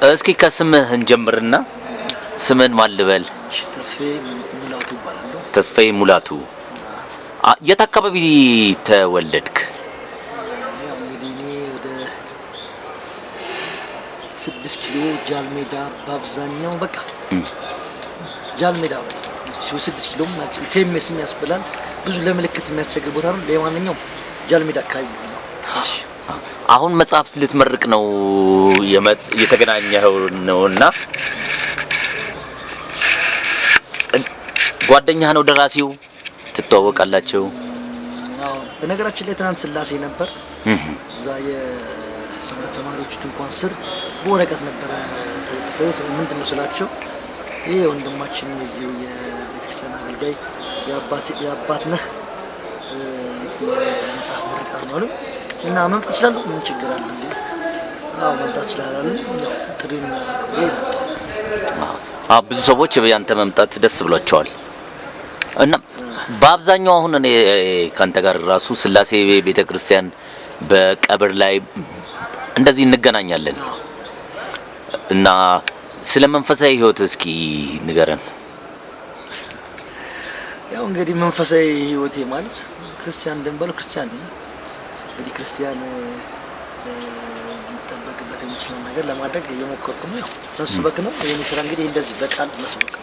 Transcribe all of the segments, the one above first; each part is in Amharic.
እስኪ ከስምህ እንጀምርና ስምን ማን ልበል? ተስፋዬ ሙላቱ ይባላል። ተስፋዬ ሙላቱ። የት አካባቢ ተወለድክ? ያው እንግዲህ እኔ ወደ 6 ኪሎ ጃልሜዳ በአብዛኛው በቃ ጃልሜዳ 6 ኪሎ ማለት ቴሜስ የሚያስብላል ብዙ ለምልክት የሚያስቸግር ቦታ ነው። ለማንኛውም ጃልሜዳ አካባቢ ነው። እሺ አሁን መጽሐፍ ልትመርቅ ነው የተገናኘው ነውና ጓደኛ ነው ደራሲው ትተዋወቃላችሁ? አዎ በነገራችን ላይ ትናንት ስላሴ ነበር። እዛ የሰንበት ተማሪዎች እንኳን ስር በወረቀት ነበር ተጥፈው ምንድነው ስላቸው ይሄ ወንድማችን የዚሁ የቤተክርስቲያን አገልጋይ የአባት ነህ የመጽሐፍ ምርቃት ነው እና መምጣት ይችላል። ምን ችግር አለ እንዴ? አዎ መምጣት ይችላል። ጥሪን አክብሬ ብዙ ሰዎች ያንተ መምጣት ደስ ብሏቸዋል። እና በአብዛኛው አሁን እኔ ካንተ ጋር ራሱ ስላሴ ቤተክርስቲያን በቀብር ላይ እንደዚህ እንገናኛለን እና ስለ መንፈሳዊ ህይወት እስኪ ንገረን። ያው እንግዲህ መንፈሳዊ ህይወቴ ማለት ክርስቲያን እንደምባለው ክርስቲያን ነኝ። እንግዲህ ክርስቲያን ሊጠበቅበት የሚችለው ነገር ለማድረግ እየሞከርኩ ነው። ያው መስበክ ነው የኔ ስራ። እንግዲህ እንደዚህ በቃል መስበክ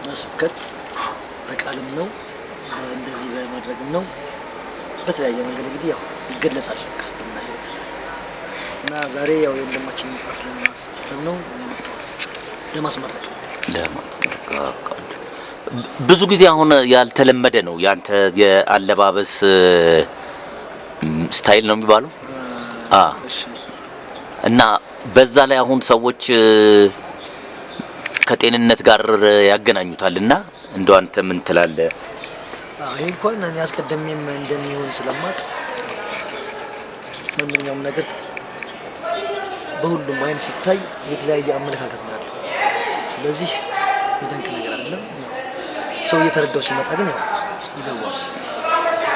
መስበከት በቃልም ነው እንደዚህ በማድረግም ነው። በተለያየ መንገድ እንግዲህ ያው ይገለጻል ክርስትና ህይወት እና ዛሬ ያው የወንድማችን መጽሐፍ ለማሳተም ነው የመጣሁት ለማስመረቅ። ብዙ ጊዜ አሁን ያልተለመደ ነው ያንተ የአለባበስ ስታይል ነው የሚባለው። እና በዛ ላይ አሁን ሰዎች ከጤንነት ጋር ያገናኙታልና እንደው አንተ ምን ትላለህ? ይሄ እንኳን እኔ አስቀድሜም እንደሚሆን ስለማቅ ማንኛውም ነገር በሁሉም አይን ሲታይ የተለያየ አመለካከት ነው ያለው። ስለዚህ የደንቅ ነገር አይደለም። ሰው እየተረዳው ሲመጣ ግን ያው ይገባዋል።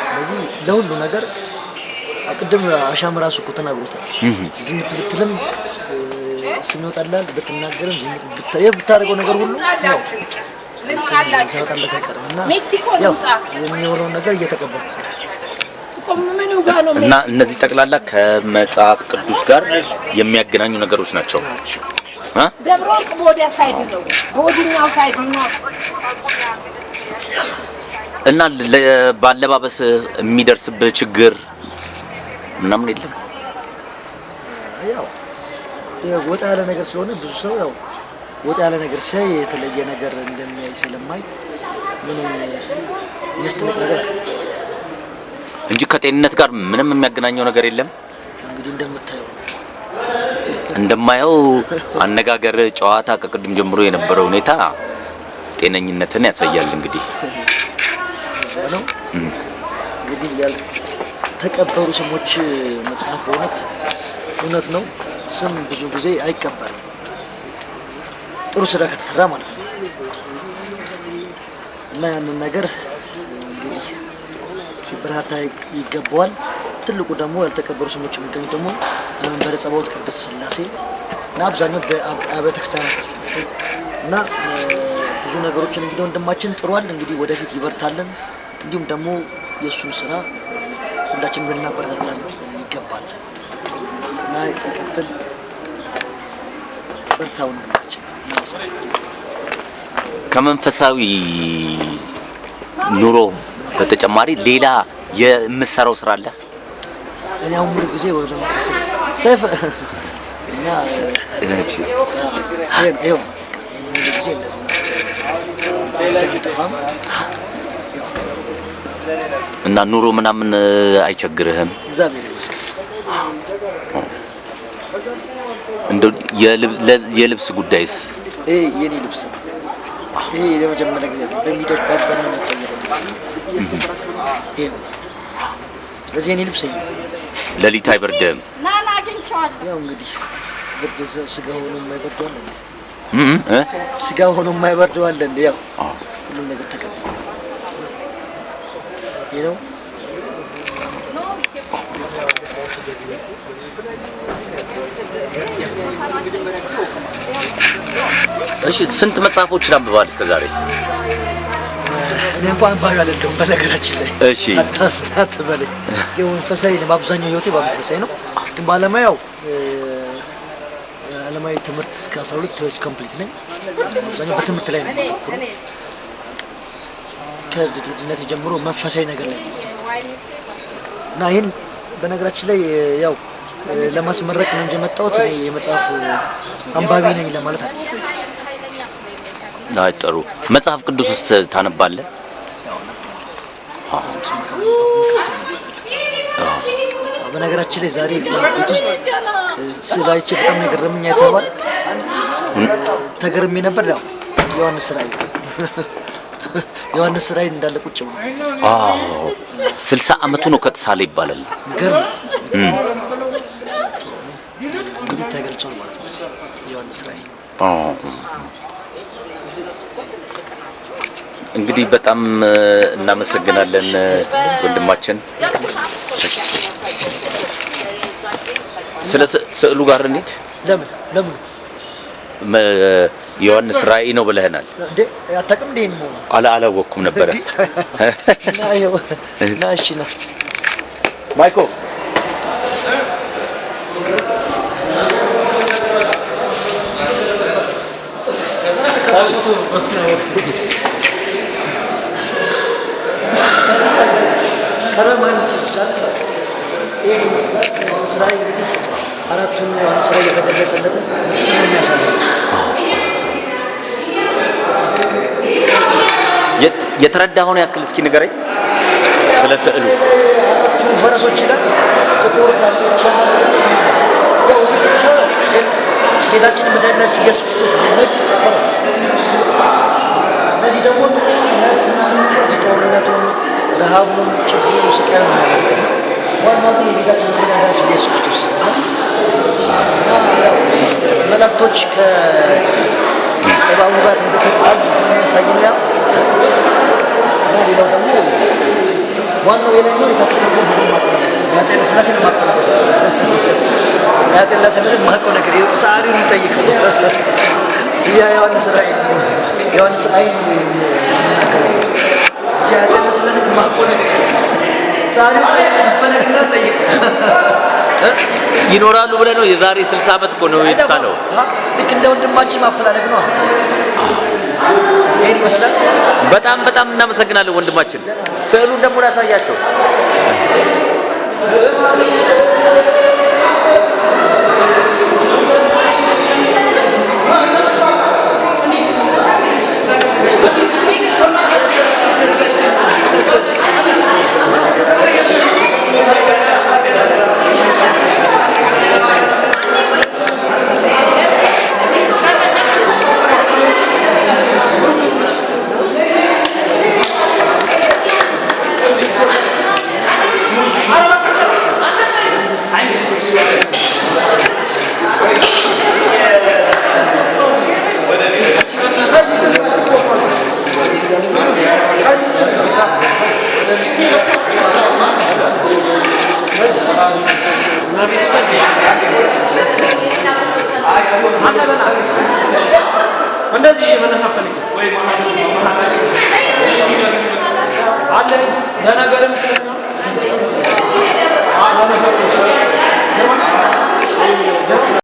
ስለዚህ ለሁሉ ነገር አቅድም አሻም ራሱ እኮ ተናግሮታል። ዝም ብትልም ስም ይወጣላል፣ ብትናገርም ዝም ብታደርገው ነገር ሁሉ ያው ሲወጣለት አይቀርም እና ያው የሚሆነውን ነገር እየተቀበሉት ነው። እና እነዚህ ጠቅላላ ከመጽሐፍ ቅዱስ ጋር የሚያገናኙ ነገሮች ናቸው። ደብሮቅ ቦዲያ ሳይድ ነው ቦዲኛው ሳይድ ነው። እና ባለባበስ የሚደርስብህ ችግር ምናምን የለም? ያው ወጣ ያለ ነገር ስለሆነ ብዙ ሰው ያው ወጣ ያለ ነገር ሲያይ የተለየ ነገር እንደሚያይ ስለማይ ምንም የሚያስደንቅ ነገር እንጂ ከጤንነት ጋር ምንም የሚያገናኘው ነገር የለም። እንግዲህ እንደማየው አነጋገር፣ ጨዋታ ከቅድም ጀምሮ የነበረው ሁኔታ ጤነኝነትን ያሳያል። እንግዲህ ነው እንግዲህ ተቀበሩ ስሞች መጽሐፍ እውነት ነው። ስም ብዙ ጊዜ አይቀበርም ጥሩ ስራ ከተሰራ ማለት ነው። እና ያንን ነገር እንግዲህ በርካታ ይገባዋል። ትልቁ ደግሞ ያልተቀበሩ ስሞች የሚገኙ ደግሞ መንበረ ጸባዖት ቅድስት ሥላሴ እና አብዛኛው በአብያተ ክርስቲያናት ናቸው። እና ብዙ ነገሮችን እንግዲህ ወንድማችን ጥሯል። እንግዲህ ወደፊት ይበርታልን። እንዲሁም ደግሞ የእሱን ስራ ሁላችን ብናበረታታ ይገባል እና ይቀጥል። በርታ ወንድማችን። ከመንፈሳዊ ኑሮ በተጨማሪ ሌላ የምትሰራው ስራ አለ? እኔ አሁን ሙሉ ጊዜ ወደ መንፈሳዊ ሰይፍ እና ይሄው ሙሉ ጊዜ እንደዚህ ነው። እና ኑሮ ምናምን አይቸግርህም? እግዚአብሔር ይመስገን። እንደው የልብስ ጉዳይስ? የኔ ልብስ ይሄ የመጀመሪያ ጊዜ በሚዲያዎች በአብዛኛው የሚታየው ስለዚህ የኔ ልብስ ሌሊት አይበርድህም? ያው እንግዲህ ስጋ ሆኖ የማይበርደው አለ ስጋ ሆኖ የማይበርደው አለ እንዴ? ያው ሁሉም ነገር ተቀበለ ነው። እሺ ስንት መጽሐፎችን አንብበዋል እስከዛሬ? እኔ እንኳን አንባቢ አይደለሁም በነገራችን ላይ። እሺ አትበለኝ። መንፈሳዊ ነው አብዛኛው ህይወቴ በመንፈሳዊ ነው። ግን ባለሙያው ዓለማዊ ትምህርት እስከ 12 ትምህርት ኮምፕሊት ነኝ። አብዛኛው በትምህርት ላይ ነው የማተኩረው። ከልጅነት ጀምሮ መንፈሳዊ ነገር ላይ ነው እና ይሄን በነገራችን ላይ ያው ለማስመረቅ ነው እንጂ የመጣሁት እኔ የመጽሐፍ አንባቢ ነኝ ለማለት አይደለም። ጥሩ። መጽሐፍ ቅዱስ ውስጥ ታነባለህ? በነገራችን ላይ ዛሬ ቤት ውስጥ ስላይቼ በጣም የገረመኝ አይተዋል። ተገርሜ ነበር። ያው ዮሐንስ ራእይ እንዳለ ቁጭ ብሎ 60 ዓመቱ ነው ከተሳለ ይባላል። ገርም እንግዲህ ተገልጿል ማለት ነው ዮሐንስ ራእይ። እንግዲህ በጣም እናመሰግናለን ወንድማችን። ስለ ስዕሉ ጋር እንሂድ። ለምን ዮሐንስ ራእይ ነው ብለህናል እንዴ? አታውቅም እንዴ? ነው አላወቅኩም ነበረ። እና እሺ ነው ማይኮ አራቱን ዮሐንስ ራእይ የተገለጸለትን ስም የሚያሳየው የተረዳኸውን ያክል እስኪ ንገረኝ ስለ ስዕሉ። ፈረሶች ይላል፣ ጥቁር ታቦች ግን ጌታችን መድኃኒታችን ኢየሱስ ክርስቶስ ነጭ ፈረስ። እነዚህ ደግሞ ጦርነቱን፣ ረሃቡን፣ ችግሩን፣ ስቃዩን የሚያመለክት ነው። ዋናው ግን የጌታችን መድኃኒታችን ኢየሱስ ክርስቶስ መላእክቶች ከእባቡ ጋር እንደተጣሉ የሚያሳይ ነው። ያ እና ሌላው ደግሞ ዋናው የላይኛው የታችኛው ብዙ የማውቀው ነገር የአፄ ኃይለሥላሴን የማውቀው ነገር የአፄ ኃይለሥላሴን የማውቀው ነገር ሰዓሊውን ጠይቀው ዮሐንስ ራእይ የሚናገረው የአፄ ኃይለሥላሴን የማውቀው ነገር ሰዓሊው ይፈለግና ጠይቀው ይኖራሉ ብለህ ነው? የዛሬ 60 ዓመት እኮ ነው የተሳለው። ልክ እንደ ወንድማችን ማፈላለግ ነው። ይሄን ይመስላል። በጣም እናመሰግናለን ወንድማችን። ስዕሉን ደግሞ ላሳያቸው። እንደዚህ መነሳት ፈልጌ አለ ለነገርም ስለሚሆን